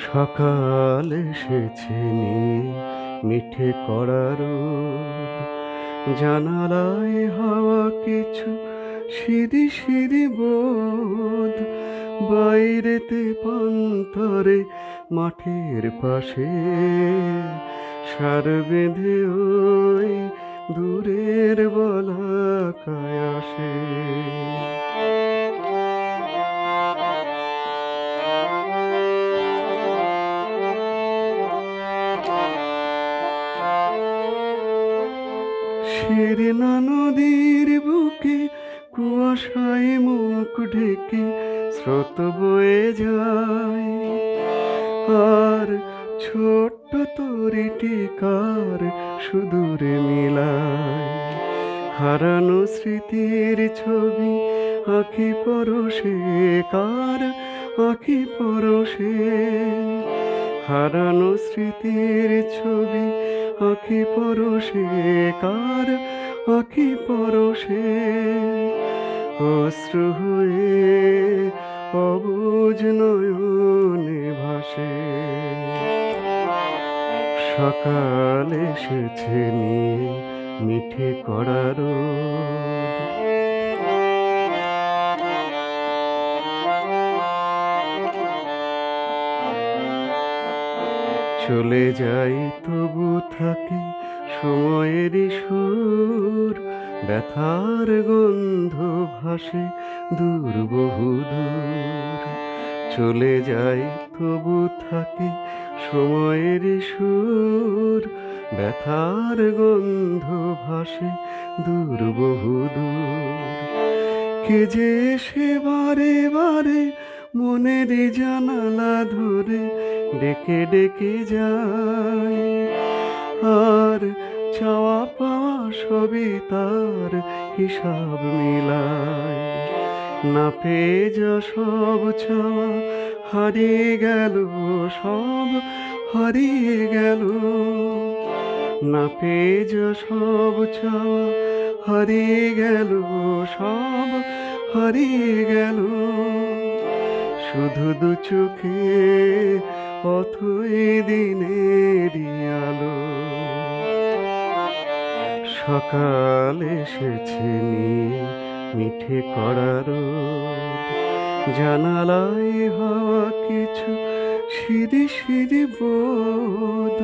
সকাল এসেছে নিয়ে মিঠে কড়া রোদ, জানালায় হাওয়া কিছু সিঁড়ি সিঁড়ি বোধ, বাইরেতে পান্তরে মাঠের পাশে সার বেঁধে ওই দূরের বলাকায় আসে। শিরনা নদীর বুকে কুয়াশায় মুখ ঢেকে স্রোত বয়ে যায়, আর ছোট্ট তরিটি কার সুদূরে মিলায় হারানো স্মৃতির ছবি আঁখি পরশে, কার আঁখি পরশে হারানো স্মৃতির ছবি আঁখি পরশে, কার আঁখি পরশে অশ্রু হয়ে অবুঝ নয়নে ভাসে। সকাল এসেছে নিয়ে মিঠে কড়া রোদ, চলে যাই তবু থাকে সময়েরই সুর, ব্যথার গন্ধ ভাসে দূর বহু দূর। চলে যাই তবু থাকে সময়েরই সুর, ব্যথার গন্ধ ভাসে দূর বহু দূর। কে যে সে বারে বারে মনের জানালা ধরে ডেকে ডেকে যায়, আর চাওয়া পাওয়া সবই তার হিসাব মিলায়। না পেয়ে যা সব চাওয়া হারিয়ে গেল, সব হারিয়ে গেল। না পেয়ে যা সব চাওয়া হারিয়ে গেল, সব হারিয়ে গেল। শুধু দু চোখে অথই দিনেরই আলো। সকাল এসেছে নিয়ে মিঠে কড়া রোদ, জানালায় হাওয়া কিছু সিঁড়ি সিঁড়ি বোধ,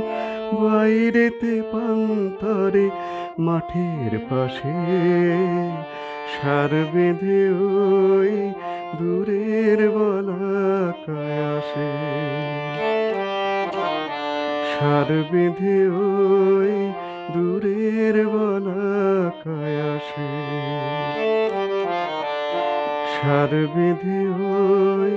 বাইরেতে পান্তরে মাঠের পাশে সার বেঁধে ওই দূরের বলাকায় আসে। সার বেঁধে ওই দূরের বলাকায় আসে। সার বেঁধে ওই